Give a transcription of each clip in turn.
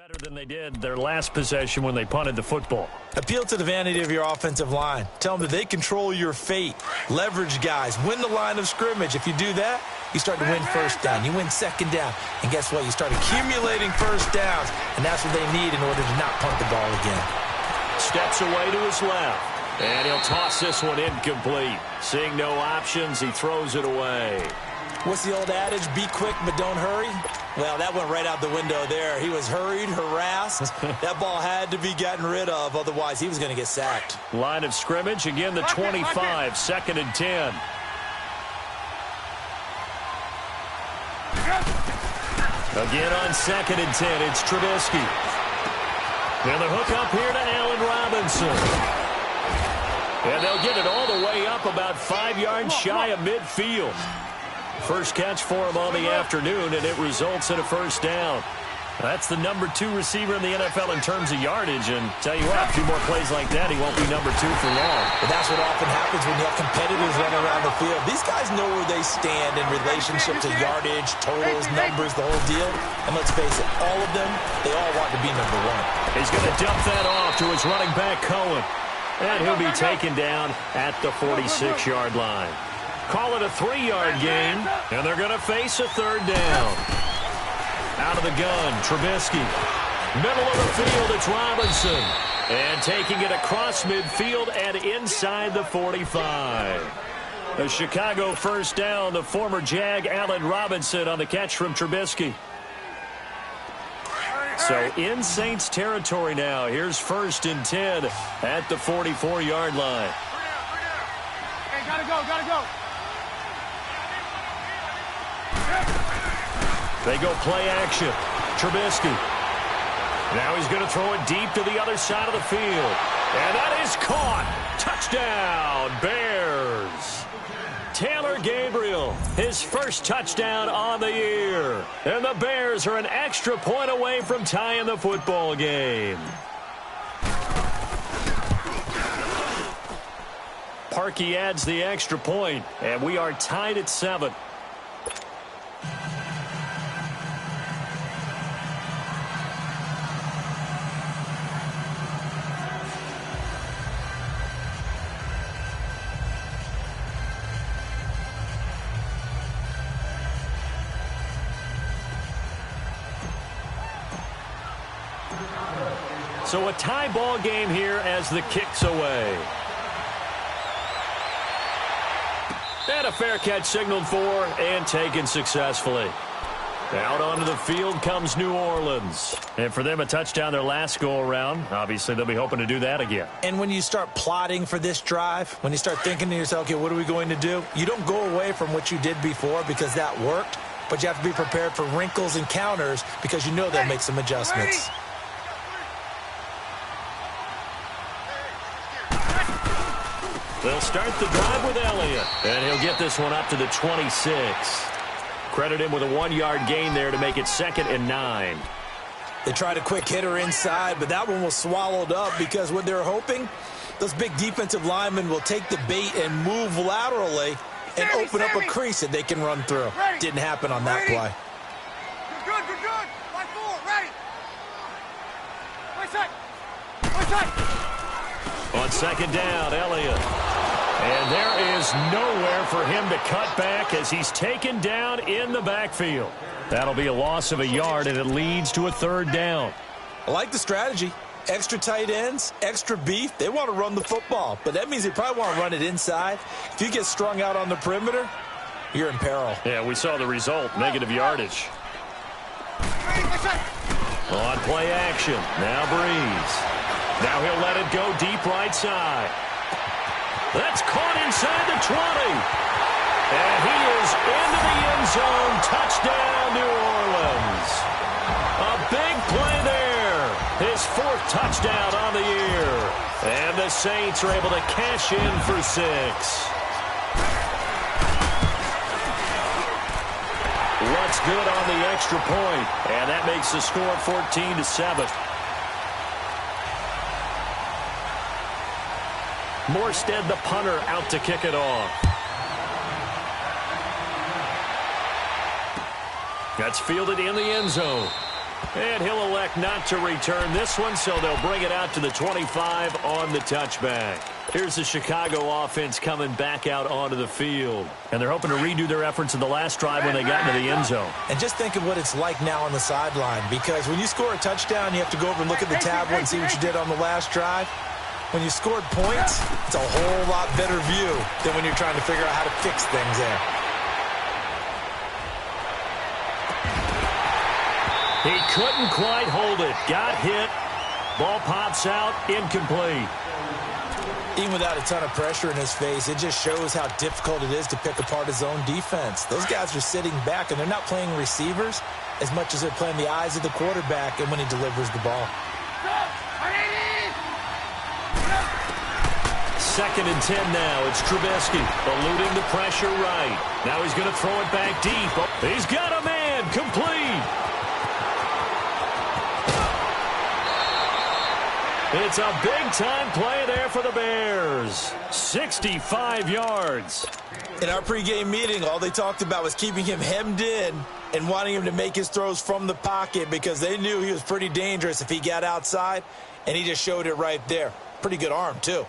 better than they did their last possession when they punted the football. Appeal to the vanity of your offensive line. Tell them that they control your fate. Leverage guys. Win the line of scrimmage. If you do that, you start to win first down. You win second down. And guess what? You start accumulating first downs. And that's what they need in order to not punt the ball again. Steps away to his left. And he'll toss this one incomplete. Seeing no options, he throws it away. What's the old adage? Be quick, but don't hurry. Well, that went right out the window there. He was hurried, harassed. That ball had to be gotten rid of. Otherwise, he was going to get sacked. Line of scrimmage. Again, the 25. Second and 10. Again on second and 10. It's Trubisky. And the hook up here to Allen Robinson. And they'll get it all the way up about 5 yards shy of midfield. First catch for him on the afternoon, and it results in a first down. That's the number 2 receiver in the NFL in terms of yardage, and tell you what, a few more plays like that, he won't be number 2 for long. But that's what often happens when you have competitors running around the field. These guys know where they stand in relationship to yardage, totals, numbers, the whole deal. And let's face it, all of them, they all want to be number 1. He's going to dump that off to his running back, Cohen. And he'll be taken down at the 46-yard line. Call it a 3-yard gain, and they're going to face a third down. Out of the gun, Trubisky. Middle of the field, it's Robinson. And taking it across midfield and inside the 45. A Chicago first down, the former Jag Allen Robinson on the catch from Trubisky. So in Saints territory now. Here's first and 10 at the 44-yard line. Hey, gotta go. They go play action. Trubisky. Now he's going to throw it deep to the other side of the field. And that is caught. Touchdown, Bears. Taylor Gabriel, his first touchdown on the year. And the Bears are an extra point away from tying the football game. Parkey adds the extra point, and we are tied at 7. So a tie ball game here as the kick's away. And a fair catch signaled for and taken successfully. Out onto the field comes New Orleans. And for them, a touchdown their last go-around. Obviously, they'll be hoping to do that again. And when you start plotting for this drive, when you start thinking to yourself, okay, what are we going to do? You don't go away from what you did before because that worked, but you have to be prepared for wrinkles and counters because you know they'll make some adjustments. They'll start the drive with Elliott, and he'll get this one up to the 26. Credit him with a 1-yard gain there to make it 2nd and 9. They tried a quick hitter inside, but that one was swallowed up because what they're hoping, those big defensive linemen will take the bait and move laterally and open up a crease that they can run through. Didn't happen on that play. Good. Line 4, ready. Right side. On second down, Elliott. And there is nowhere for him to cut back as he's taken down in the backfield. That'll be a loss of a yard, and it leads to a third down. I like the strategy. Extra tight ends, extra beef. They want to run the football, but that means they probably want to run it inside. If you get strung out on the perimeter, you're in peril. Yeah, we saw the result, negative yardage. On play action, now Breeze. Now he'll let it go deep right side. That's caught inside the 20. And he is into the end zone. Touchdown, New Orleans. A big play there. His 4th touchdown on the year. And the Saints are able to cash in for 6. What's good on the extra point. And that makes the score 14-7. Morstead, the punter, out to kick it off. That's fielded in the end zone. And he'll elect not to return this one, so they'll bring it out to the 25 on the touchback. Here's the Chicago offense coming back out onto the field. And they're hoping to redo their efforts in the last drive when they got into the end zone. And just think of what it's like now on the sideline, because when you score a touchdown, you have to go over and look at the tablet and see what you did on the last drive. When you scored points, it's a whole lot better view than when you're trying to figure out how to fix things there. He couldn't quite hold it. Got hit. Ball pops out. Incomplete. Even without a ton of pressure in his face, it just shows how difficult it is to pick apart his own defense. Those guys are sitting back, and they're not playing receivers as much as they're playing the eyes of the quarterback and when he delivers the ball. Second and 10 now. It's Trubisky eluding the pressure right. Now he's going to throw it back deep. He's got a man. Complete. It's a big-time play there for the Bears. 65 yards. In our pregame meeting, all they talked about was keeping him hemmed in and wanting him to make his throws from the pocket because they knew he was pretty dangerous if he got outside, and he just showed it right there. Pretty good arm, too.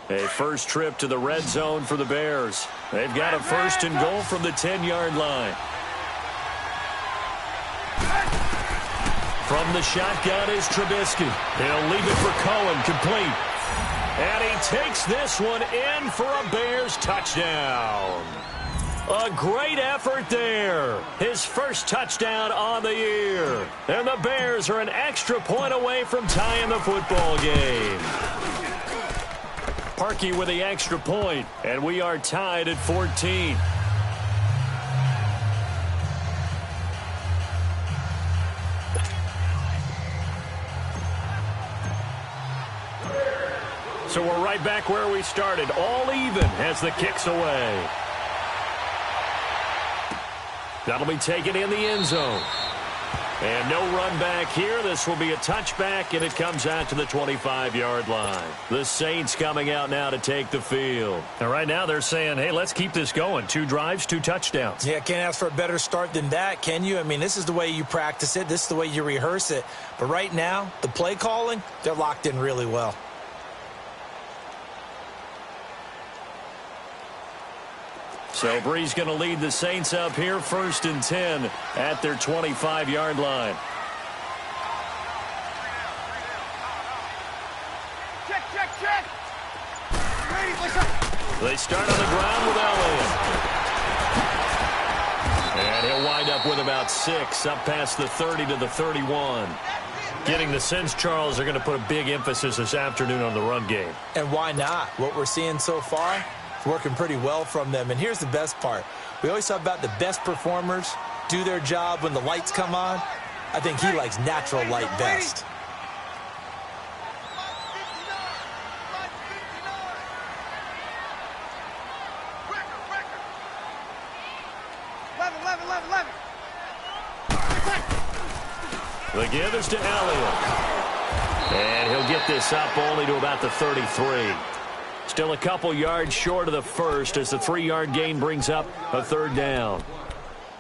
A first trip to the red zone for the Bears. They've got a first and goal from the 10-yard line. From the shotgun is Trubisky. He'll leave it for Cohen, complete. And he takes this one in for a Bears touchdown. A great effort there. His first touchdown on the year. And the Bears are an extra point away from tying the football game. Parkey with the extra point, and we are tied at 14. So we're right back where we started, all even as the kick's away. That'll be taken in the end zone. And no run back here. This will be a touchback, and it comes out to the 25-yard line. The Saints coming out now to take the field. And right now they're saying, hey, let's keep this going. 2 drives, 2 touchdowns. Yeah, can't ask for a better start than that, can you? I mean, this is the way you practice it. This is the way you rehearse it. But right now, the play calling, they're locked in really well. So Bree's going to lead the Saints up here, 1st and 10 at their 25-yard line. Check. They start on the ground with Elliott. And he'll wind up with about 6, up past the 30 to the 31. Getting the sense, Charles, they're going to put a big emphasis this afternoon on the run game. And why not? What we're seeing so far, working pretty well from them. And here's the best part. We always talk about the best performers do their job when the lights come on. I think he likes natural light best. The give is to Elliott. And he'll get this up only to about the 33. Still a couple yards short of the first as the 3-yard gain brings up a 3rd down.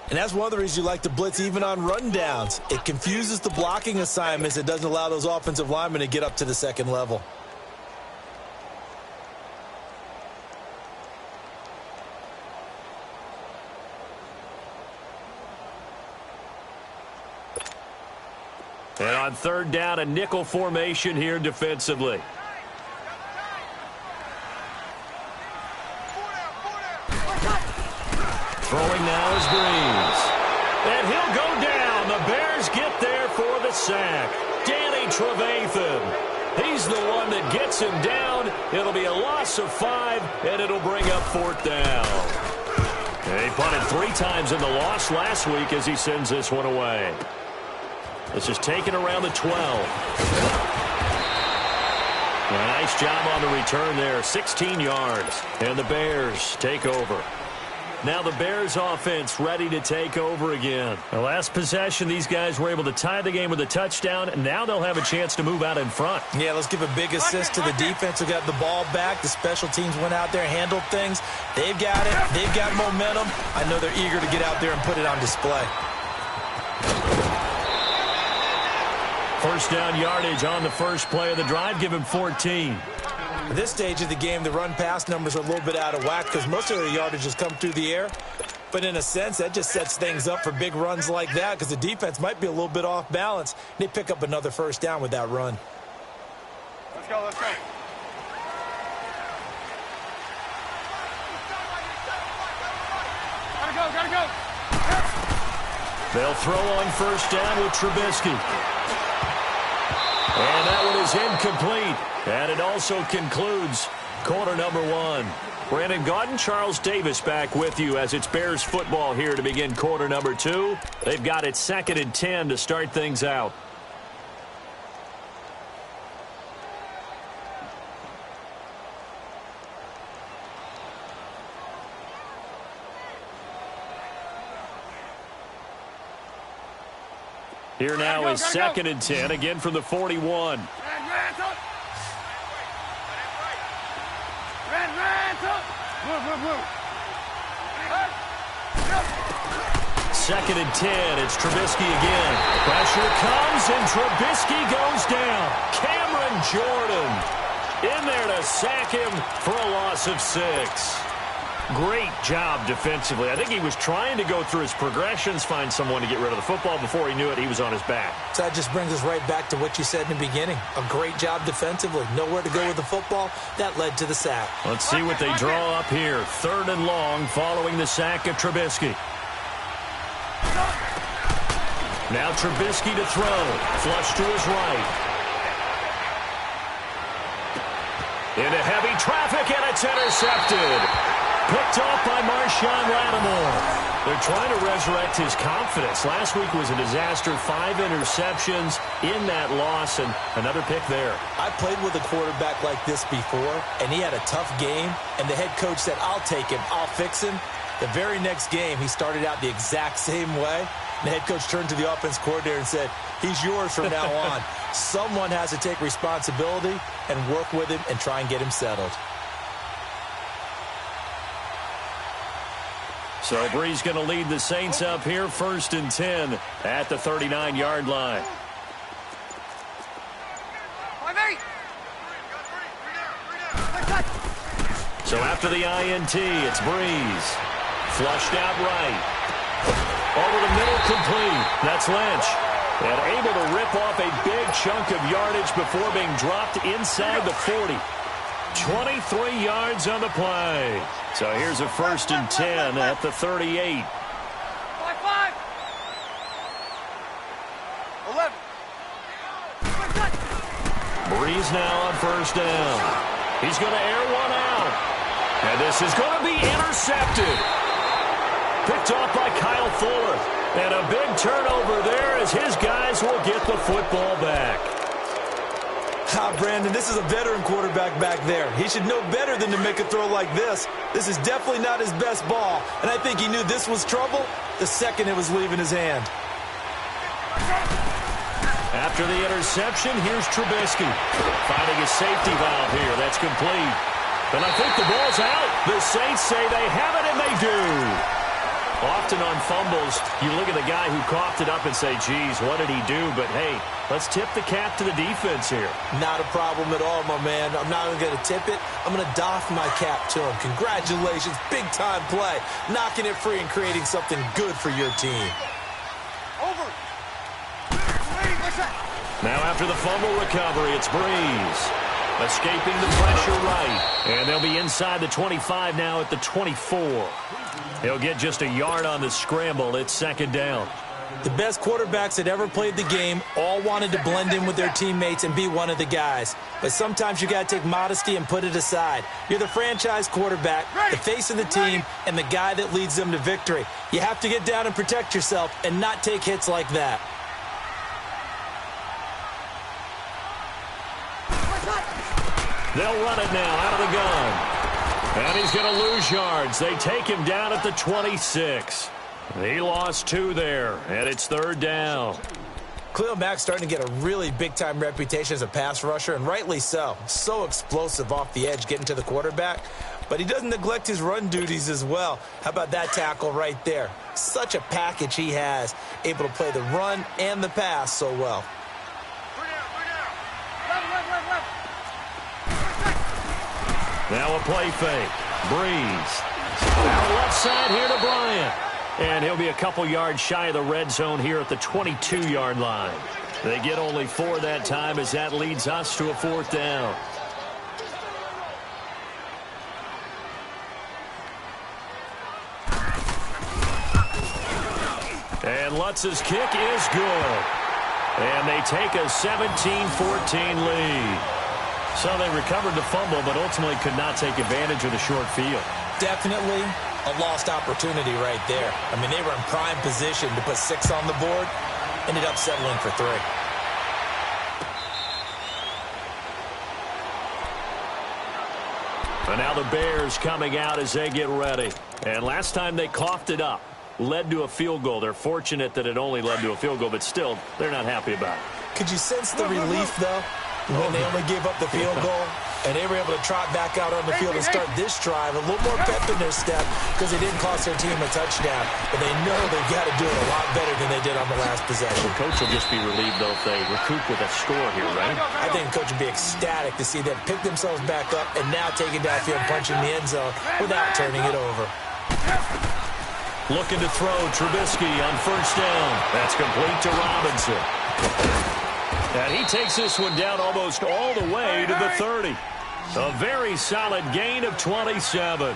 And that's one of the reasons you like to blitz even on rundowns. It confuses the blocking assignments. It doesn't allow those offensive linemen to get up to the second level. And on 3rd down, a nickel formation here defensively. Throwing now is Breeze. And he'll go down. The Bears get there for the sack. Danny Trevathan. He's the one that gets him down. It'll be a loss of 5, and it'll bring up 4th down. And he punted 3 times in the loss last week as he sends this one away. This is taken around the 12. A nice job on the return there. 16 yards. And the Bears take over. Now the Bears offense ready to take over again. The last possession, these guys were able to tie the game with a touchdown, and now they'll have a chance to move out in front. Yeah, let's give a big assist to the defense who got the ball back. The special teams went out there, handled things. They've got it. They've got momentum. I know they're eager to get out there and put it on display. First down yardage on the first play of the drive. Give him 14. At this stage of the game, the run-pass numbers are a little bit out of whack because most of their yardage has come through the air. But in a sense, that just sets things up for big runs like that because the defense might be a little bit off balance. They pick up another first down with that run. Let's go, let's go. Gotta go. They'll throw on first down with Trubisky. And that one is incomplete. And it also concludes quarter number one. Brandon Gaudin, Charles Davis back with you as it's Bears football here to begin quarter number two. They've got it 2nd and 10 to start things out. Here now is 2nd and 10, again from the 41. Second and 10, it's Trubisky again. Pressure comes, and Trubisky goes down. Cameron Jordan in there to sack him for a loss of 6. Great job defensively. I think he was trying to go through his progressions, find someone to get rid of the football. Before he knew it, he was on his back. So that just brings us right back to what you said in the beginning. A great job defensively. Nowhere to go with the football. That led to the sack. Let's see what they draw up here. 3rd and long following the sack of Trubisky. Now Trubisky to throw. Flush to his right. Into heavy traffic, and it's intercepted. Picked off by Marshawn Lattimore. They're trying to resurrect his confidence. Last week was a disaster. 5 interceptions in that loss, and another pick there. I played with a quarterback like this before, and he had a tough game, and the head coach said, I'll take him, I'll fix him. The very next game, he started out the exact same way. The head coach turned to the offense coordinator and said, he's yours from now on. Someone has to take responsibility and work with him and try and get him settled. So Bree's going to lead the Saints up here, 1st and 10 at the 39-yard line. So after the INT, it's Breeze. Flushed out right. Over the middle, complete. That's Lynch. And able to rip off a big chunk of yardage before being dropped inside the 40. 23 yards on the play. So here's a 1st and 10 at the 38. 5-5. 11. Breeze now on first down. He's going to air one out. And this is going to be intercepted. Picked off by Kyle Fuller. And a big turnover there as his guys will get the football back. Brandon, this is a veteran quarterback back there. He should know better than to make a throw like this. This is definitely not his best ball, and I think he knew this was trouble the second it was leaving his hand. After the interception, here's Trubisky. Finding a safety valve here. That's complete. And I think the ball's out. The Saints say they have it, and they do. Often on fumbles, you look at the guy who coughed it up and say, geez, what did he do? But, hey, let's tip the cap to the defense here. Not a problem at all, my man. I'm not even going to tip it. I'm going to doff my cap to him. Congratulations. Big-time play. Knocking it free and creating something good for your team. Over. Now after the fumble recovery, it's Breeze. Escaping the pressure right. And they'll be inside the 25 now at the 24. He'll get just a yard on the scramble. It's 2nd down. The best quarterbacks that ever played the game all wanted to blend in with their teammates and be one of the guys. But sometimes you got to take modesty and put it aside. You're the franchise quarterback, the face of the team, and the guy that leads them to victory. You have to get down and protect yourself and not take hits like that. They'll run it now out of the gun. And he's going to lose yards. They take him down at the 26. He lost 2 there, and it's 3rd down. Khalil Mack's starting to get a really big-time reputation as a pass rusher, and rightly so. So explosive off the edge getting to the quarterback. But he doesn't neglect his run duties as well. How about that tackle right there? Such a package he has, able to play the run and the pass so well. Now a play fake. Breeze. Out left side here to Bryant. And he'll be a couple yards shy of the red zone here at the 22-yard line. They get only 4 that time as that leads us to a 4th down. And Lutz's kick is good. And they take a 17-14 lead. So they recovered the fumble, but ultimately could not take advantage of the short field. Definitely a lost opportunity right there. I mean, they were in prime position to put 6 on the board. Ended up settling for 3. And now the Bears coming out as they get ready. And last time they coughed it up. Led to a field goal. They're fortunate that it only led to a field goal, but still, they're not happy about it. Could you sense the relief, though, when they only gave up the field goal? And they were able to trot back out on the field and start this drive. A little more pep in their step because they didn't cost their team a touchdown. But they know they've got to do it a lot better than they did on the last possession. The coach will just be relieved, though, if they recoup with a score here, right? I think the coach would be ecstatic to see them pick themselves back up and now take it downfield, punching the end zone without turning it over. Looking to throw, Trubisky on 1st down. That's complete to Robinson. And he takes this one down almost all the way to the 30. A very solid gain of 27.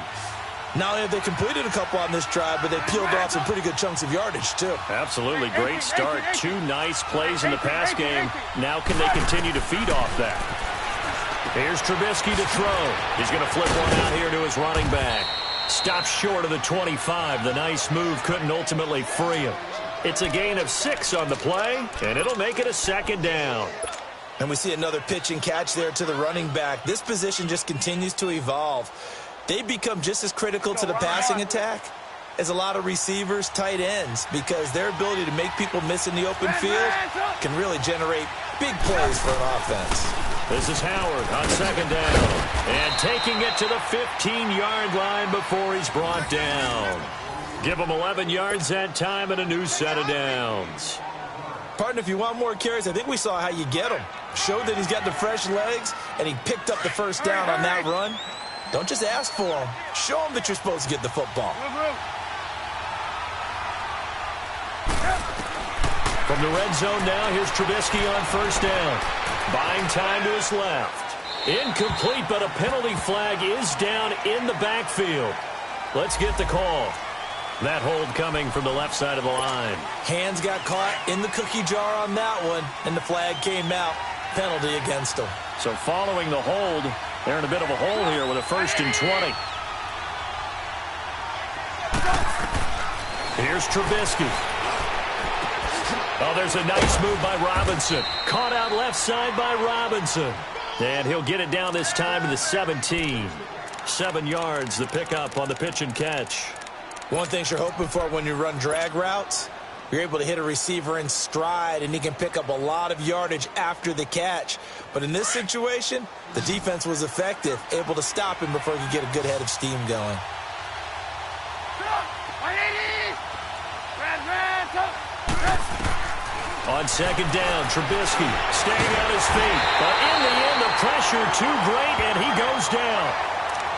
Not only have they completed a couple on this drive, but they peeled off some pretty good chunks of yardage, too. Absolutely. Great start. 2 nice plays in the pass game. Now can they continue to feed off that? Here's Trubisky to throw. He's going to flip one out here to his running back. Stops short of the 25. The nice move couldn't ultimately free him. It's a gain of 6 on the play, and it'll make it a 2nd down. And we see another pitch and catch there to the running back. This position just continues to evolve. They become just as critical to the passing attack as a lot of receivers, tight ends, because their ability to make people miss in the open field can really generate big plays for an offense. This is Howard on 2nd down. And taking it to the 15-yard line before he's brought down. Give him 11 yards that time and a new set of downs. Partner, if you want more carries, I think we saw how you get him. Showed that he's got the fresh legs, and he picked up the 1st down on that run. Don't just ask for him. Show him that you're supposed to get the football. From the red zone now, here's Trubisky on 1st down. Buying time to his left. Incomplete, but a penalty flag is down in the backfield. Let's get the call. That hold coming from the left side of the line. Hands got caught in the cookie jar on that one, and the flag came out. Penalty against them. So following the hold, they're in a bit of a hole here with a 1st and 20. Here's Trubisky. Oh, there's a nice move by Robinson. Caught out left side by Robinson. And he'll get it down this time to the 17. 7 yards, the pickup on the pitch and catch. One thing you're hoping for when you run drag routes, you're able to hit a receiver in stride, and he can pick up a lot of yardage after the catch. But in this situation, the defense was effective, able to stop him before he could get a good head of steam going. On 2nd down, Trubisky staying on his feet. But in the end, the pressure too great, and he goes down.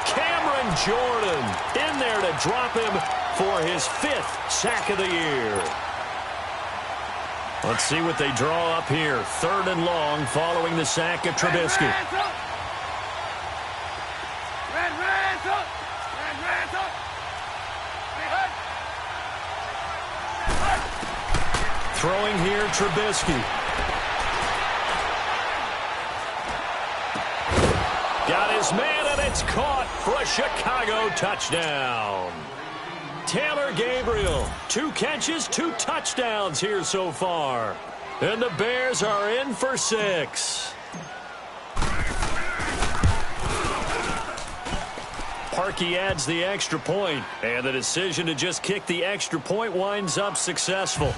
Cameron Jordan in there to drop him for his 5th sack of the year. Let's see what they draw up here. 3rd and long following the sack of Trubisky. Throwing here, Trubisky. Got his man, and it's caught for a Chicago touchdown. Taylor Gabriel, 2 catches, 2 touchdowns here so far. And the Bears are in for 6. Parkey adds the extra point, and the decision to just kick the extra point winds up successful.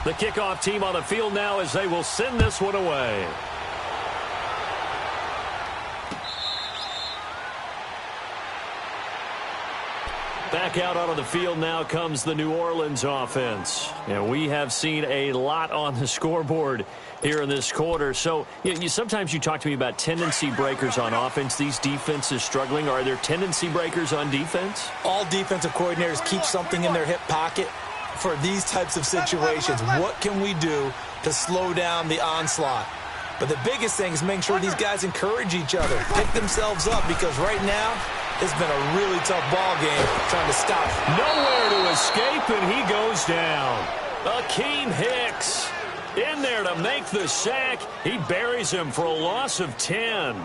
The kickoff team on the field now as they will send this one away. Back out onto the field now comes the New Orleans offense. And we have seen a lot on the scoreboard here in this quarter. So sometimes you talk to me about tendency breakers on offense. These defenses struggling. Are there tendency breakers on defense? All defensive coordinators keep something in their hip pocket for these types of situations. What can we do to slow down the onslaught? But the biggest thing is making sure these guys encourage each other, pick themselves up, because right now it's been a really tough ball game trying to stop. Nowhere to escape, and he goes down. Akeem Hicks in there to make the sack. He buries him for a loss of 10.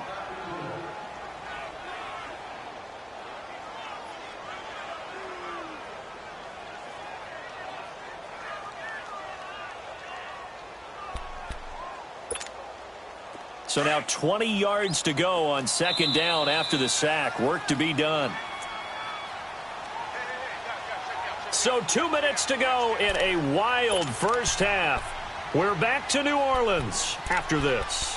So now 20 yards to go on second down after the sack. Work to be done. So 2 minutes to go in a wild first half. We're back to New Orleans after this.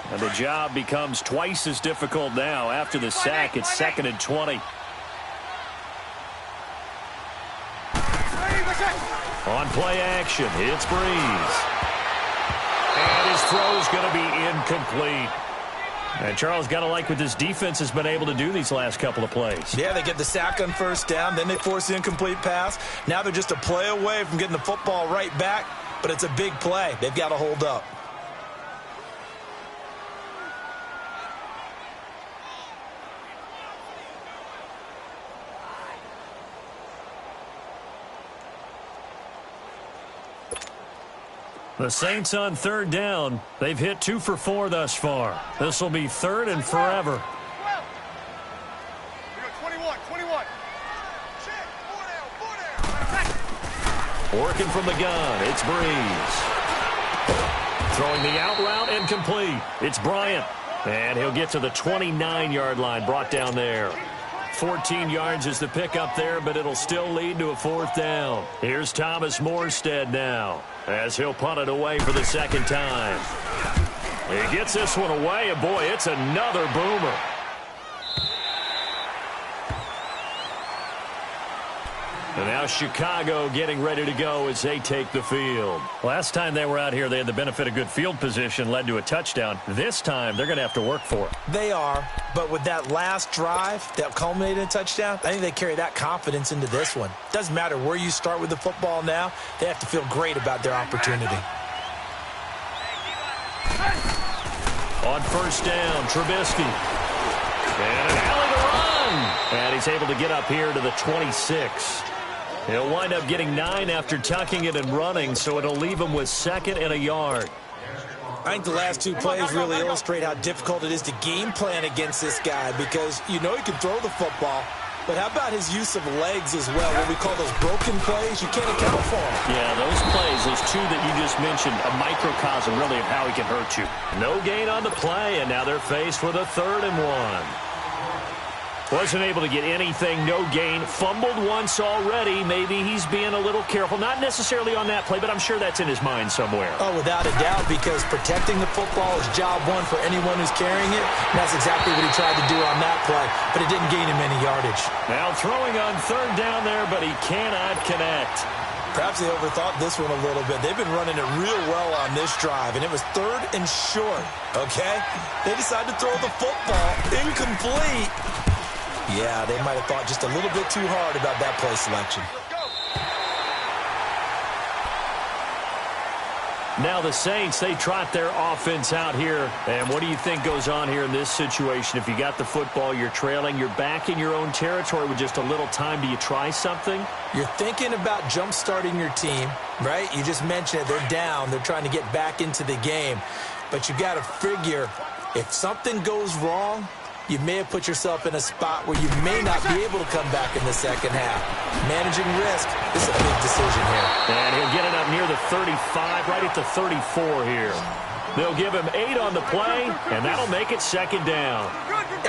And the job becomes twice as difficult now. After the sack, it's 2nd and 20. On play action, it's Breeze. And his throw's going to be incomplete. And Charles, got to like what this defense has been able to do these last couple of plays. Yeah, they get the sack on first down, then they force the incomplete pass. Now they're just a play away from getting the football right back, but it's a big play. They've got to hold up. The Saints on third down. They've hit 2 for 4 thus far. This will be 3rd and forever. 21. Working from the gun, it's Breeze. Throwing the out route and complete. It's Bryant. And he'll get to the 29-yard line, brought down there. 14 yards is the pickup there, but it'll still lead to a 4th down. Here's Thomas Morstead now, as he'll punt it away for the second time. He gets this one away, and boy, it's another boomer. And now Chicago getting ready to go as they take the field. Last time they were out here, they had the benefit of good field position, led to a touchdown. This time, they're going to have to work for it. They are, but with that last drive that culminated in a touchdown, I think they carry that confidence into this one. Doesn't matter where you start with the football now, they have to feel great about their opportunity. On first down, Trubisky. And an alley to run. And he's able to get up here to the 26. He'll wind up getting 9 after tucking it and running, so it'll leave him with 2nd and a yard. I think the last 2 plays really illustrate how difficult it is to game plan against this guy, because you know he can throw the football, but how about his use of legs as well? What we call those broken plays, you can't account for them. Yeah, those plays, those 2 that you just mentioned, a microcosm really of how he can hurt you. No gain on the play, and now they're faced with a 3rd and 1. Wasn't able to get anything, no gain. Fumbled once already. Maybe he's being a little careful. Not necessarily on that play, but I'm sure that's in his mind somewhere. Oh, without a doubt, because protecting the football is job one for anyone who's carrying it. And that's exactly what he tried to do on that play, but it didn't gain him any yardage. Now throwing on 3rd down there, but he cannot connect. Perhaps they overthought this one a little bit. They've been running it real well on this drive, and it was 3rd and short, okay? They decided to throw the football incomplete. Yeah, they might have thought just a little bit too hard about that play selection. Now the Saints, they trot their offense out here. And what do you think goes on here in this situation? If you got the football, you're trailing, you're back in your own territory with just a little time. Do you try something? You're thinking about jump-starting your team, right? You just mentioned it. They're down. They're trying to get back into the game. But you got to figure, if something goes wrong, you may have put yourself in a spot where you may not be able to come back in the second half. Managing risk is a big decision here. And he'll get it up near the 35, right at the 34 here. They'll give him 8 on the play, and that'll make it 2nd down.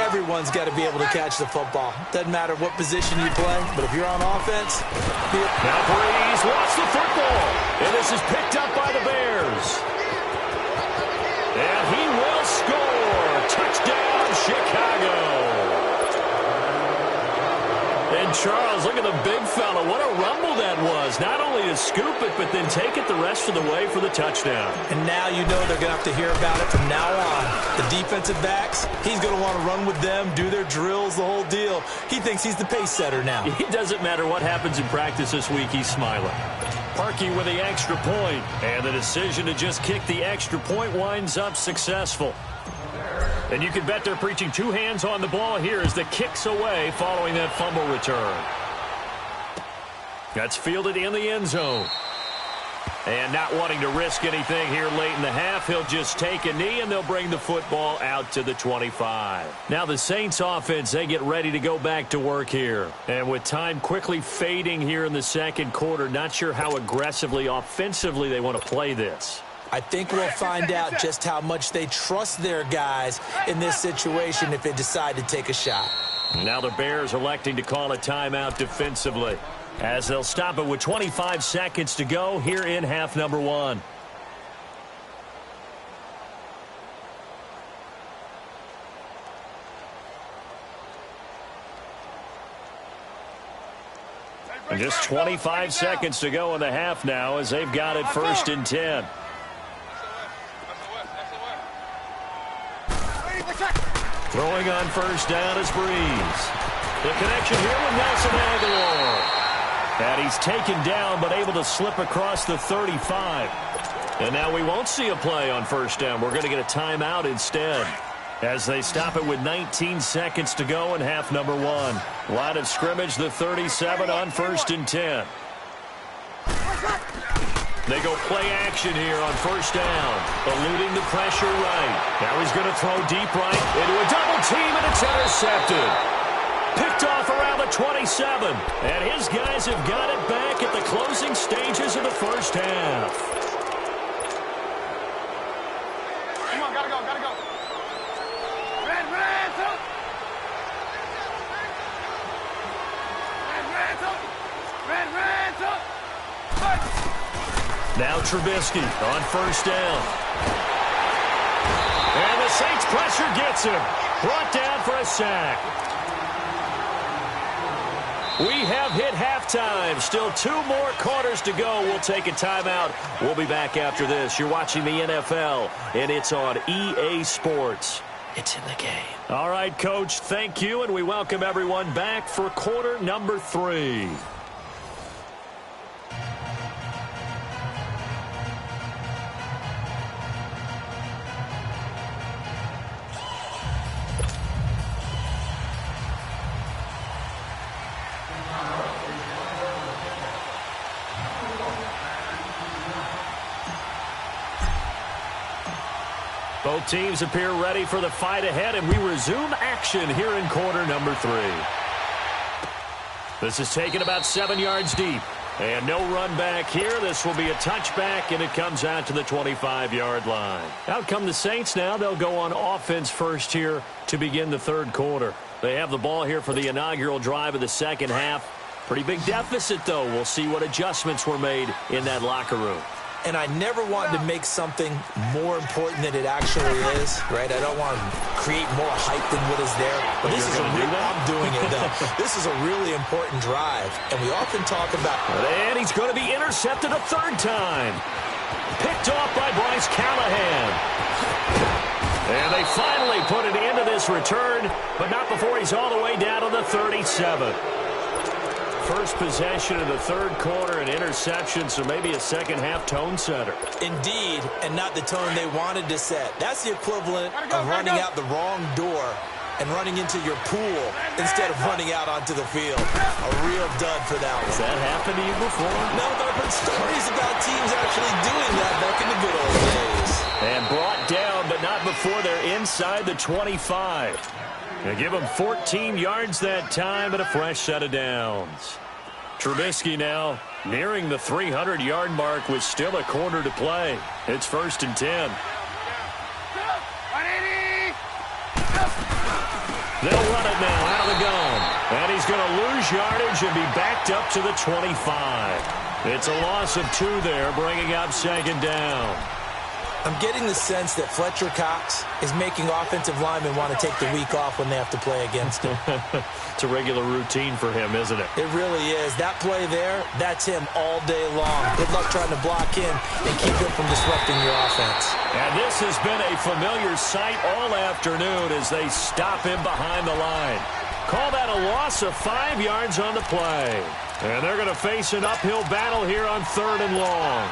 Everyone's got to be able to catch the football. Doesn't matter what position you play, but if you're on offense... Now Breeze lost the football, and this is picked up by the Bears. And he will score. Touchdown, Chicago. And Charles, look at the big fella. What a rumble that was. Not only to scoop it, but then take it the rest of the way for the touchdown. And now you know they're going to have to hear about it from now on. The defensive backs, he's going to want to run with them, do their drills, the whole deal. He thinks he's the pace setter now. It doesn't matter what happens in practice this week, he's smiling. Parkey with the extra point. And the decision to just kick the extra point winds up successful. And you can bet they're preaching two hands on the ball here as the kick's away following that fumble return. That's fielded in the end zone. And not wanting to risk anything here late in the half, he'll just take a knee and they'll bring the football out to the 25. Now the Saints offense, they get ready to go back to work here. And with time quickly fading here in the second quarter, not sure how aggressively, offensively they want to play this. I think we'll find out just how much they trust their guys in this situation if they decide to take a shot. Now the Bears electing to call a timeout defensively as they'll stop it with 25 seconds to go here in half number one. And just 25 seconds to go in the half now as they've got it 1st and 10. Throwing on first down is Breeze. The connection here with Nelson Aguilar. And he's taken down but able to slip across the 35. And now we won't see a play on first down. We're going to get a timeout instead as they stop it with 19 seconds to go in half number one. Line of scrimmage, the 37 on 1st and 10. They go play action here on first down, eluding the pressure right. Now he's going to throw deep right into a double team, and it's intercepted. Picked off around the 27, and his guys have got it back at the closing stages of the first half. Come on, gotta go, gotta go. Red, up. Red, up. Now Trubisky on first down. And the Saints pressure gets him. Brought down for a sack. We have hit halftime. Still 2 more quarters to go. We'll take a timeout. We'll be back after this. You're watching the NFL, and it's on EA Sports. It's in the game. All right, Coach, thank you, and we welcome everyone back for quarter number 3. Both teams appear ready for the fight ahead, and we resume action here in quarter number 3. This is taken about 7 yards deep. And no run back here. This will be a touchback, and it comes out to the 25-yard line. Out come the Saints now. They'll go on offense first here to begin the third quarter. They have the ball here for the inaugural drive of the second half. Pretty big deficit, though. We'll see what adjustments were made in that locker room. And I never want to make something more important than it actually is, right? I don't want to create more hype than what is there. But this is I'm doing it, though. This is a really important drive. And we often talk about... And he's going to be intercepted a third time. Picked off by Bryce Callahan. And they finally put it into this return, but not before he's all the way down to the 37. First possession of the third quarter, an interception, so maybe a second-half tone setter. Indeed, and not the tone they wanted to set. That's the equivalent of running out the wrong door and running into your pool instead of running out onto the field. A real dud for that one. Has that happened to you before? No, but I've heard stories about teams actually doing that back in the good old days. And brought down, but not before they're inside the 25. They give him 14 yards that time and a fresh set of downs. Trubisky now nearing the 300-yard mark with still a quarter to play. It's 1st and 10. They'll run it now out of the gun. And he's going to lose yardage and be backed up to the 25. It's a loss of 2 there, bringing up second down. I'm getting the sense that Fletcher Cox is making offensive linemen want to take the week off when they have to play against him. It's a regular routine for him, isn't it? It really is. That play there, that's him all day long. Good luck trying to block him and keep him from disrupting your offense. And this has been a familiar sight all afternoon as they stop him behind the line. Call that a loss of 5 yards on the play. And they're going to face an uphill battle here on 3rd and long.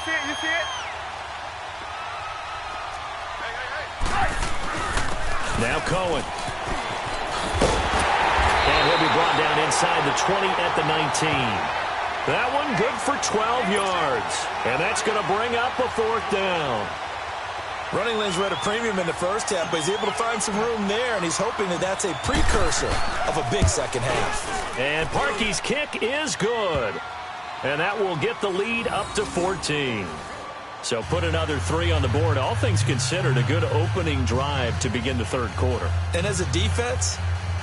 You see it? Now Cohen. And he'll be brought down inside the 20 at the 19. That one good for 12 yards. And that's going to bring up a 4th down. Running lanes were at a premium in the first half, but he's able to find some room there, and he's hoping that that's a precursor of a big second half. And Parkey's kick is good. And that will get the lead up to 14. So put another 3 on the board. All things considered, a good opening drive to begin the 3rd quarter. And as a defense,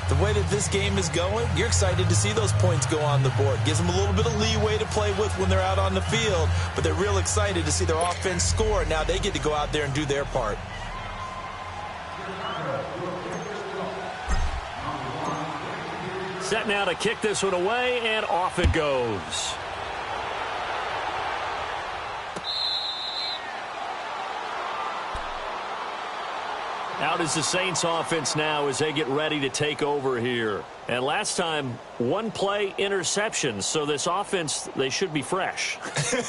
the way that this game is going, you're excited to see those points go on the board. Gives them a little bit of leeway to play with when they're out on the field, but they're real excited to see their offense score. Now they get to go out there and do their part. Set now to kick this one away, and off it goes. Out is the Saints offense now as they get ready to take over here. And last time, 1 play interception. So this offense, they should be fresh.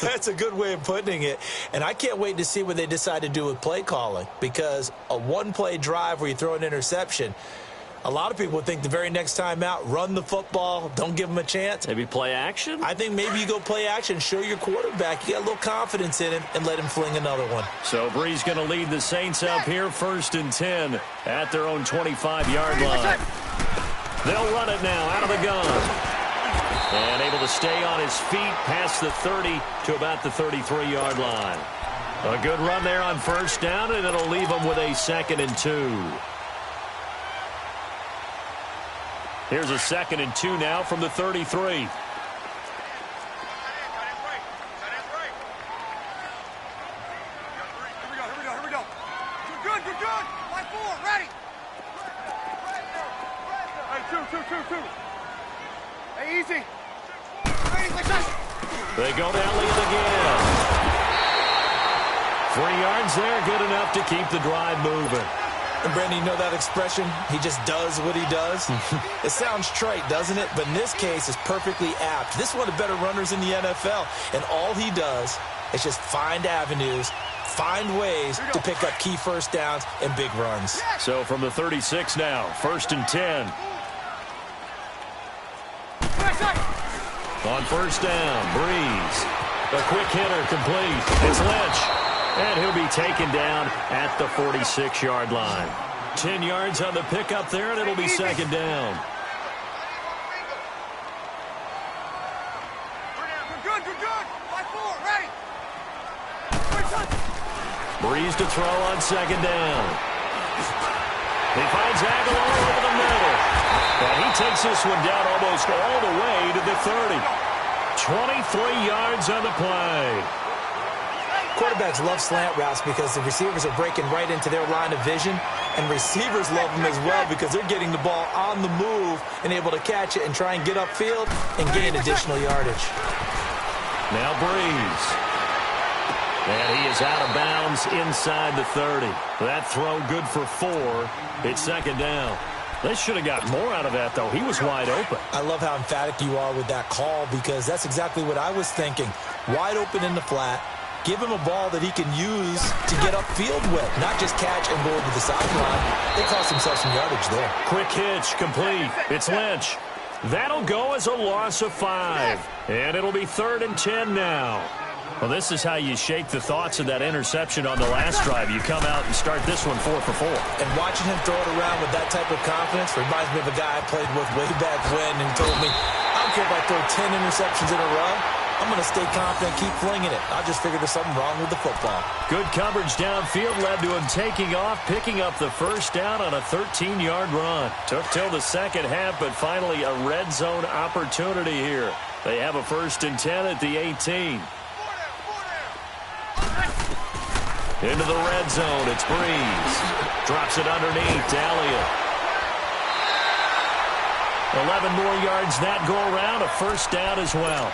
That's a good way of putting it. And I can't wait to see what they decide to do with play calling. Because a 1-play drive where you throw an interception, a lot of people think the very next time out, run the football, don't give them a chance. Maybe play action? I think maybe you go play action, show your quarterback you got a little confidence in him, and let him fling another one. So Bree's going to lead the Saints up here, 1st and 10 at their own 25-yard line. They'll run it now out of the gun. And able to stay on his feet past the 30 to about the 33-yard line. A good run there on 1st down, and it'll leave them with a 2nd and 2. Here's a 2nd and 2 now from the 33. Here we go. Good. Line 4, ready. Hey, two. Hey, easy. They go down lead again. 3 yards there, good enough to keep the drive moving. And Brandon, you know that expression? He just does what he does. It sounds trite, doesn't it? But in this case, it's perfectly apt. This is one of the better runners in the NFL. And all he does is just find avenues, find ways to pick up key 1st downs and big runs. So from the 36 now, 1st and 10. On 1st down, Breeze. A quick hitter complete. It's Lynch. And he'll be taken down at the 46-yard line. 10 yards on the pickup there, and it'll be 2nd down. Good. Line 4, ready. Breeze to throw on 2nd down. He finds Aguilar over the middle. And he takes this one down almost all the way to the 30. 23 yards on the play. Quarterbacks love slant routes because the receivers are breaking right into their line of vision, and receivers love them as well because they're getting the ball on the move and able to catch it and try and get upfield and gain additional yardage. Now Breeze. And he is out of bounds inside the 30. That throw good for 4. It's 2nd down. They should have got more out of that, though. He was wide open. I love how emphatic you are with that call because that's exactly what I was thinking. Wide open in the flat. Give him a ball that he can use to get upfield with, not just catch and go over the sideline. They cost themselves some yardage there. Quick hitch, complete. It's Lynch. That'll go as a loss of 5. And it'll be 3rd and 10 now. Well, this is how you shake the thoughts of that interception on the last drive. You come out and start this one 4 for 4. And watching him throw it around with that type of confidence reminds me of a guy I played with way back when, and he told me, I don't care if I throw 10 interceptions in a row. I'm going to stay confident, keep flinging it. I just figured there's something wrong with the football. Good coverage downfield led to him taking off, picking up the first down on a 13-yard run. Took till the second half, but finally a red zone opportunity here. They have a 1st and 10 at the 18. Into the red zone, it's Breeze. Drops it underneath to Elliott. 11 more yards that go around, a 1st down as well.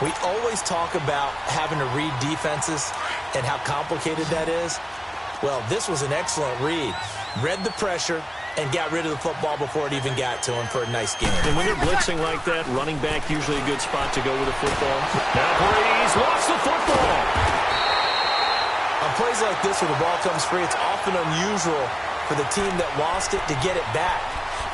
We always talk about having to read defenses and how complicated that is. Well, this was an excellent read. Read the pressure and got rid of the football before it even got to him for a nice game. And when they're blitzing like that, running back usually a good spot to go with the football. Now Breeze lost the football. On plays like this where the ball comes free, it's often unusual for the team that lost it to get it back.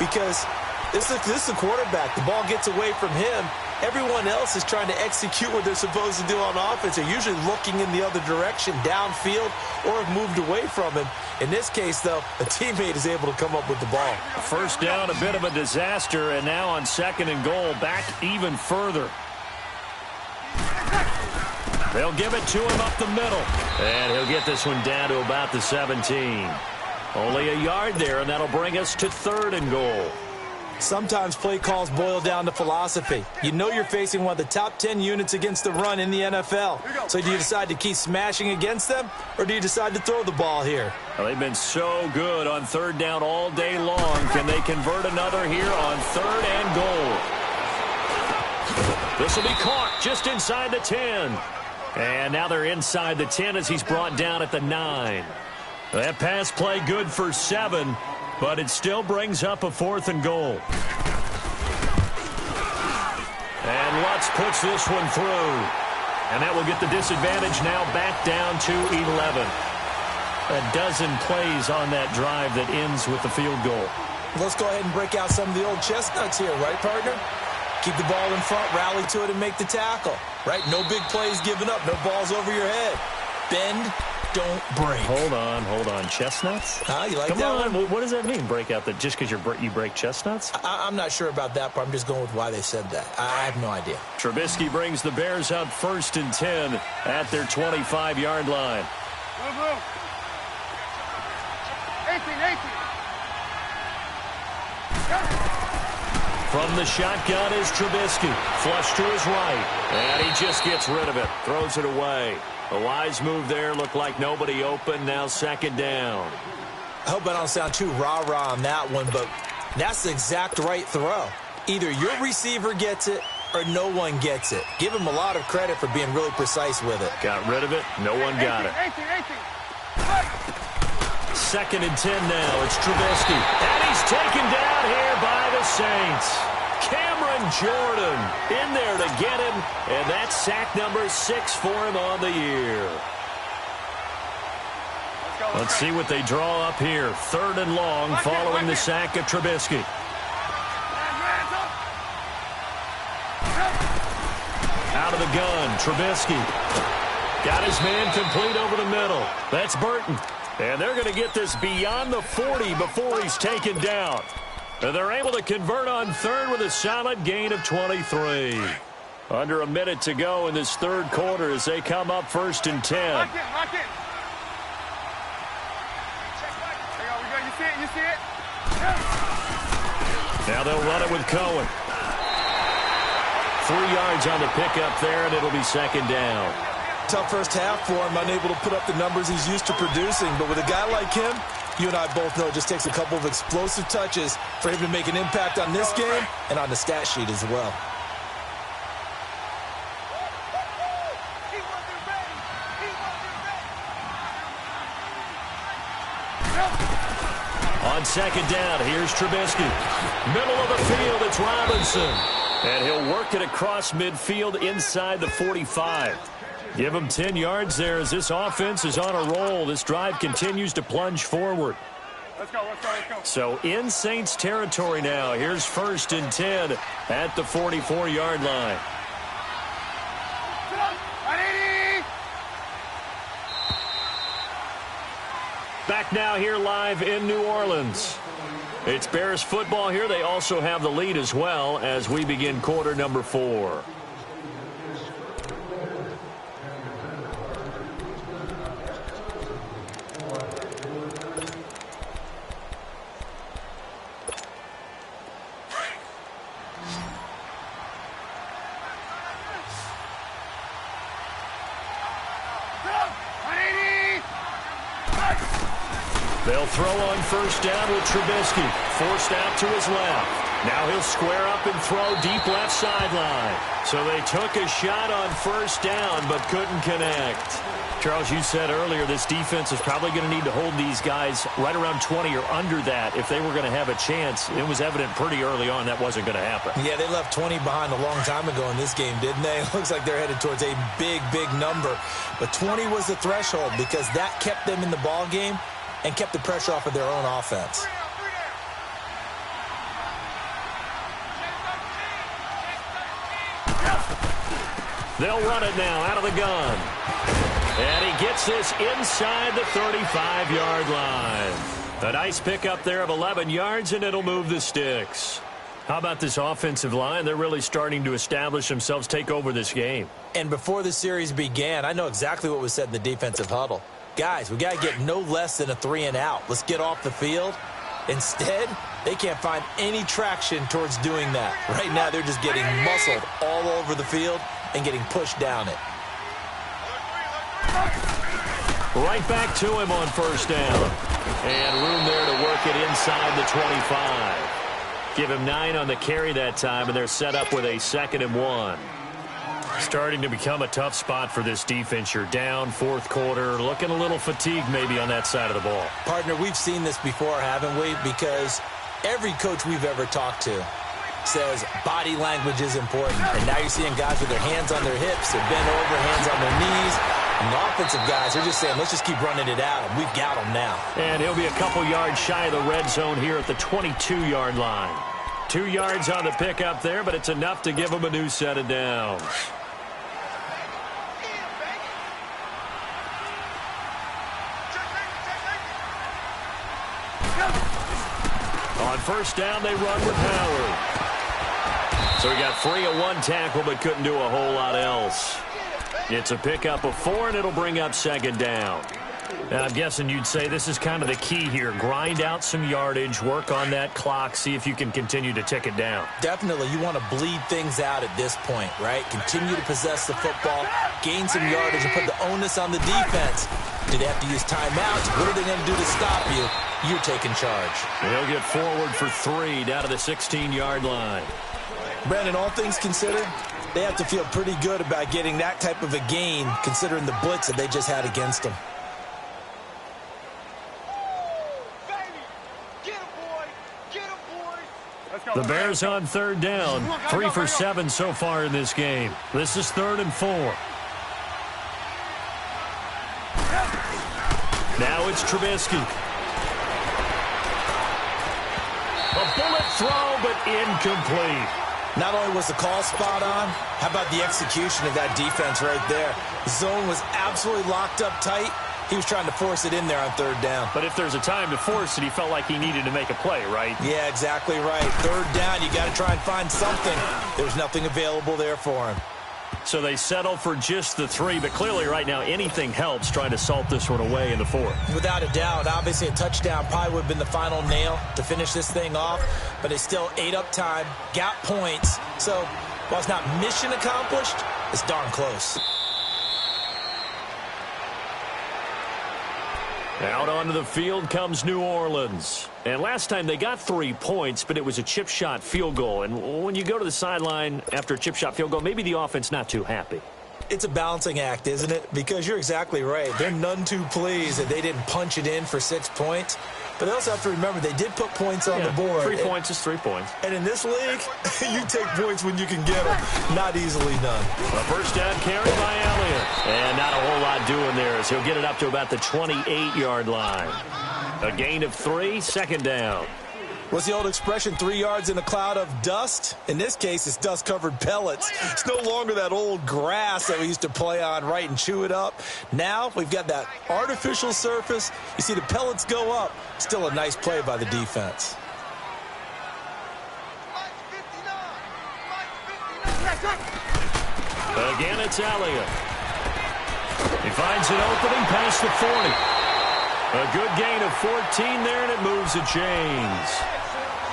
Because this is the quarterback. The ball gets away from him. Everyone else is trying to execute what they're supposed to do on offense. They're usually looking in the other direction, downfield, or have moved away from him. In this case, though, a teammate is able to come up with the ball. 1st down, a bit of a disaster, and now on 2nd and goal, back even further. They'll give it to him up the middle. And he'll get this one down to about the 17. Only a yard there, and that'll bring us to 3rd and goal. Sometimes play calls boil down to philosophy. You know you're facing one of the top 10 units against the run in the NFL. So do you decide to keep smashing against them, or do you decide to throw the ball here? Well, they've been so good on 3rd down all day long. Can they convert another here on 3rd and goal? This will be caught just inside the 10. And now they're inside the 10 as he's brought down at the 9. That pass play good for 7, but it still brings up a 4th and goal. And Lutz puts this one through. And that will get the disadvantage now back down to 11. A dozen plays on that drive that ends with the field goal. Let's go ahead and break out some of the old chestnuts here, right, partner? Keep the ball in front, rally to it, and make the tackle. Right? No big plays given up. No balls over your head. Bend, don't break. Hold on. Chestnuts? You like Come that on. one? What does that mean, break out? Just because you break chestnuts? I'm not sure about that part. I'm just going with why they said that. I have no idea. Trubisky brings the Bears up 1st and 10 at their 25-yard line. Blue. 18. From the shotgun is Trubisky. Flush to his right. And he just gets rid of it. Throws it away. A wise move there. Looked like nobody open. Now 2nd down. I hope I don't sound too rah-rah on that one, but that's the exact right throw. Either your receiver gets it or no one gets it. Give him a lot of credit for being really precise with it. Got rid of it. No one got it. 18. 2nd and 10 now. It's Trubisky. And he's taken down here by the Saints. Cameron Jordan in there to get him. And that's sack number 6 for him on the year. Let's see what they draw up here. 3rd and long following the sack of Trubisky. Out of the gun, Trubisky. Got his man complete over the middle. That's Burton. And they're going to get this beyond the 40 before he's taken down. And they're able to convert on 3rd with a solid gain of 23. Under a minute to go in this 3rd quarter as they come up 1st and 10. Lock it. You see it? Now they'll run it with Cohen. 3 yards on the pickup there, and it'll be 2nd down. Tough first half for him, unable to put up the numbers he's used to producing. But with a guy like him, you and I both know it just takes a couple of explosive touches for him to make an impact on this game and on the stat sheet as well. On 2nd down, here's Trubisky. Middle of the field, it's Robinson. And he'll work it across midfield inside the 45. Give him 10 yards there as this offense is on a roll. This drive continues to plunge forward. Let's go. So in Saints territory now. Here's 1st and 10 at the 44-yard line. Back now here live in New Orleans. It's Bears football here. They also have the lead as well as we begin quarter number 4. They'll throw on first down with Trubisky. Forced out to his left. Now he'll square up and throw deep left sideline. So they took a shot on first down but couldn't connect. Charles, you said earlier this defense is probably going to need to hold these guys right around 20 or under that if they were going to have a chance. It was evident pretty early on that wasn't going to happen. Yeah, they left 20 behind a long time ago in this game, didn't they? It looks like they're headed towards a big, big number. But 20 was the threshold because that kept them in the ball game and kept the pressure off of their own offense. They'll run it now out of the gun. And he gets this inside the 35-yard line. A nice pickup there of 11 yards, and it'll move the sticks. How about this offensive line? They're really starting to establish themselves, take over this game. And before the series began, I know exactly what was said in the defensive huddle. Guys, we got to get no less than a 3-and-out. Let's get off the field. Instead, they can't find any traction towards doing that. Right now, they're just getting muscled all over the field and getting pushed down it. Right back to him on first down. And room there to work it inside the 25. Give him 9 on the carry that time, and they're set up with a 2nd and 1. Starting to become a tough spot for this defense. You're down fourth quarter, looking a little fatigued maybe on that side of the ball. Partner, we've seen this before, haven't we? Because every coach we've ever talked to says body language is important. And now you're seeing guys with their hands on their hips, they're bent over, hands on their knees. And the offensive guys are just saying, let's just keep running it out, and we've got them now. And he'll be a couple yards shy of the red zone here at the 22-yard line. 2 yards on the pickup there, but it's enough to give him a new set of downs. On first down, they run with Howard. So he got free of 1 tackle, but couldn't do a whole lot else. It's a pickup of 4, and it'll bring up 2nd down. And I'm guessing you'd say this is kind of the key here. Grind out some yardage, work on that clock, see if you can continue to tick it down. Definitely. You want to bleed things out at this point, right? Continue to possess the football, gain some yardage, and put the onus on the defense. Do they have to use timeouts? What are they going to do to stop you? You're taking charge. And he'll get forward for 3 down to the 16-yard line. Brandon, all things considered, they have to feel pretty good about getting that type of a gain considering the blitz that they just had against them. The Bears on 3rd down. 3 for 7 so far in this game. This is 3rd and 4. Now it's Trubisky. A bullet throw, but incomplete. Not only was the call spot on, how about the execution of that defense right there? The zone was absolutely locked up tight. He was trying to force it in there on 3rd down. But if there's a time to force it, he felt like he needed to make a play, right? Yeah, exactly right. 3rd down, you got to try and find something. There's nothing available there for him. So they settle for just the 3, but clearly right now anything helps trying to salt this one away in the 4th. Without a doubt, obviously a touchdown probably would have been the final nail to finish this thing off, but it's still ate up time, got points. So while it's not mission accomplished, it's darn close. Out onto the field comes New Orleans. And last time they got 3 points, but it was a chip shot field goal. And when you go to the sideline after a chip shot field goal, maybe the offense not too happy. It's a balancing act, isn't it? Because you're exactly right. They're none too pleased that they didn't punch it in for 6 points. But they also have to remember they did put points on the board. 3 points is 3 points. And in this league, you take points when you can get them. Not easily done. A first down carry by Elliott. And not a whole lot doing there as he'll get it up to about the 28-yard line. A gain of 3, 2nd down. What's the old expression, 3 yards in a cloud of dust? In this case, it's dust-covered pellets. It's no longer that old grass that we used to play on, right, and chew it up. Now we've got that artificial surface. You see the pellets go up. Still a nice play by the defense. Again, it's Elliott. He finds an opening past the 40. A good gain of 14 there, and it moves the chains.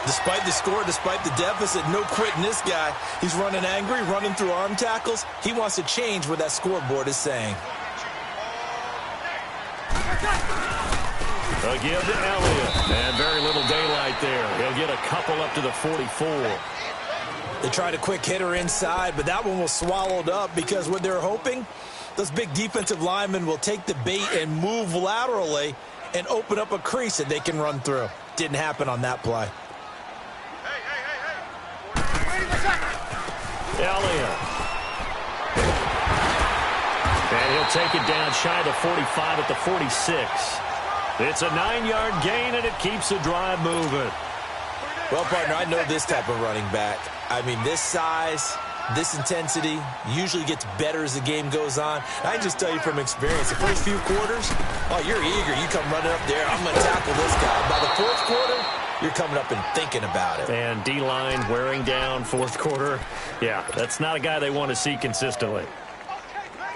Despite the score, despite the deficit, no quitting this guy. He's running angry, running through arm tackles. He wants to change what that scoreboard is saying. A give to Elliott. And very little daylight there. He'll get a couple up to the 44. They tried a quick hitter inside, but that one was swallowed up because what they're hoping, those big defensive linemen will take the bait and move laterally and open up a crease that they can run through. Didn't happen on that play. Elliott. And he'll take it down shy of the 45 at the 46. It's a 9-yard gain, and it keeps the drive moving. Well, partner, I know this type of running back. I mean, this size, this intensity usually gets better as the game goes on. I can just tell you from experience, the first few quarters, oh, you're eager. You come running up there, I'm going to tackle this guy. By the fourth quarter, you're coming up and thinking about it. And D-line wearing down fourth quarter. Yeah, that's not a guy they want to see consistently.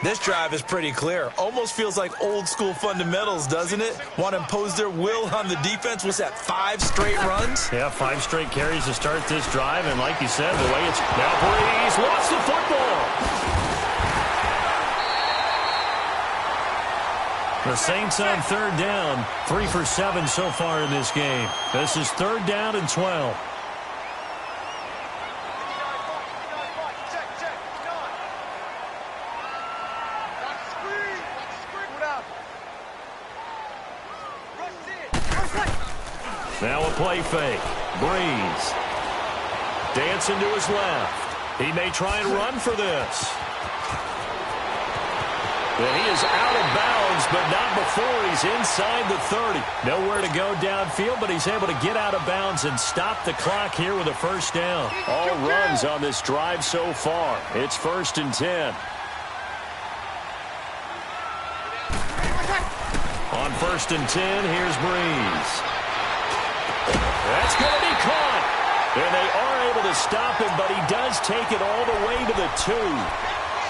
This drive is pretty clear. Almost feels like old school fundamentals, doesn't it? Want to impose their will on the defense. What's that, 5 straight runs? Yeah, 5 straight carries to start this drive. And like you said, the way it's now Breeze lost the football. The Saints on third down, 3 for 7 so far in this game. This is third down and 12. Now a play fake. Breeze. Dancing to his left. He may try and run for this. And he is out of bounds, but not before he's inside the 30. Nowhere to go downfield, but he's able to get out of bounds and stop the clock here with a first down. All runs on this drive so far. It's 1st and 10. On 1st and 10, here's Breeze. That's going to be caught. And they are able to stop him, but he does take it all the way to the 2.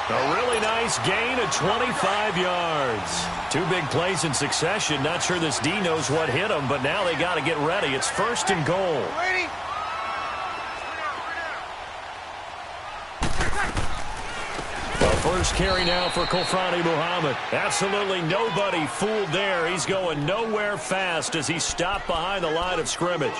A really nice gain of 25 yards. 2 big plays in succession. Not sure this D knows what hit him, but now they got to get ready. It's 1st and goal. The first carry now for Kofrani Muhammad. Absolutely nobody fooled there. He's going nowhere fast as he's stopped behind the line of scrimmage.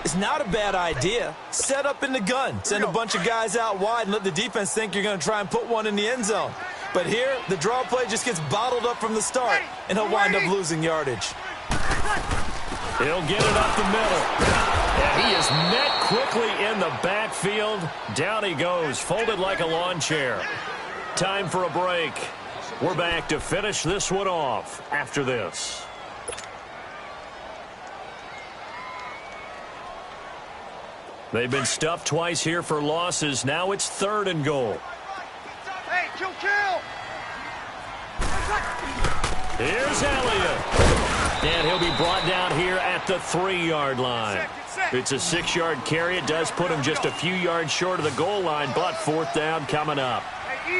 It's not a bad idea. Set up in the gun. Send a bunch of guys out wide and let the defense think you're going to try and put one in the end zone. But here, the draw play just gets bottled up from the start, and he'll wind up losing yardage. He'll get it up the middle. And he is met quickly in the backfield. Down he goes, folded like a lawn chair. Time for a break. We're back to finish this one off after this. They've been stuffed twice here for losses. Now it's 3rd and goal. Hey, kill! Here's Elliott. And he'll be brought down here at the 3-yard line. It's a 6-yard carry. It does put him just a few yards short of the goal line, but 4th down coming up.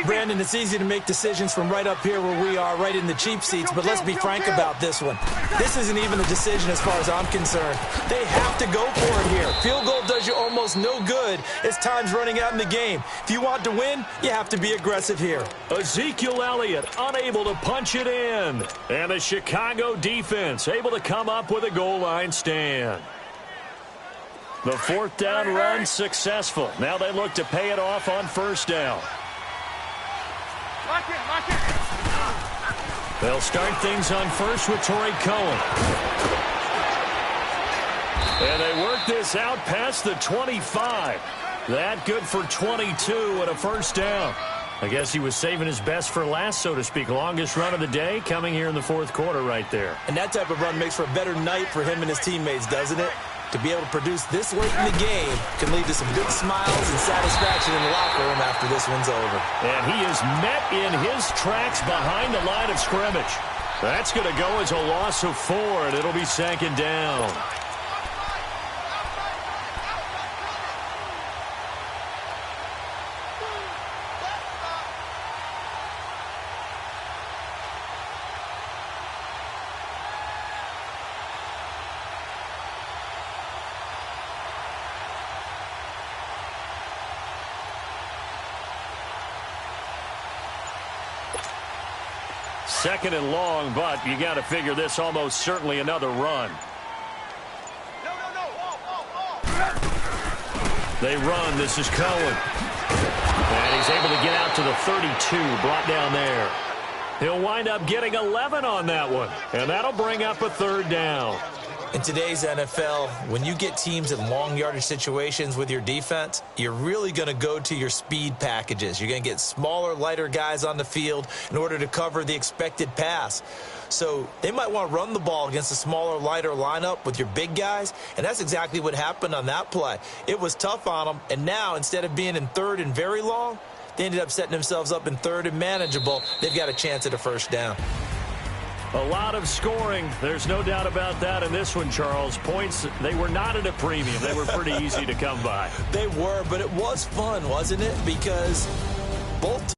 Brandon, it's easy to make decisions from right up here where we are, right in the cheap seats, but let's be frank about this one. This isn't even a decision as far as I'm concerned. They have to go for it here. Field goal does you almost no good as time's running out in the game. If you want to win, you have to be aggressive here. Ezekiel Elliott unable to punch it in. And the Chicago defense able to come up with a goal line stand. The 4th down run successful. Now they look to pay it off on 1st down. Lock it. They'll start things on 1st with Torrey Cohen. And they work this out past the 25. That good for 22 and a 1st down. I guess he was saving his best for last, so to speak. Longest run of the day coming here in the 4th quarter right there. And that type of run makes for a better night for him and his teammates, doesn't it? to be able to produce this late in the game can lead to some big smiles and satisfaction in the locker room after this one's over. And he is met in his tracks behind the line of scrimmage. That's going to go as a loss of 4, and it'll be second down. Second and long, but you got to figure this almost certainly another run. They run. This is Cohen. And he's able to get out to the 32, brought down there. He'll wind up getting 11 on that one, and that'll bring up a third down. In today's NFL, when you get teams in long yardage situations with your defense, you're really going to go to your speed packages. You're going to get smaller, lighter guys on the field in order to cover the expected pass. So they might want to run the ball against a smaller, lighter lineup with your big guys, and that's exactly what happened on that play. It was tough on them, and now instead of being in third and very long, they ended up setting themselves up in third and manageable. They've got a chance at a first down. A lot of scoring. There's no doubt about that in this one, Charles. Points, they were not at a premium. They were pretty easy to come by. They were, but it was fun, wasn't it? Because both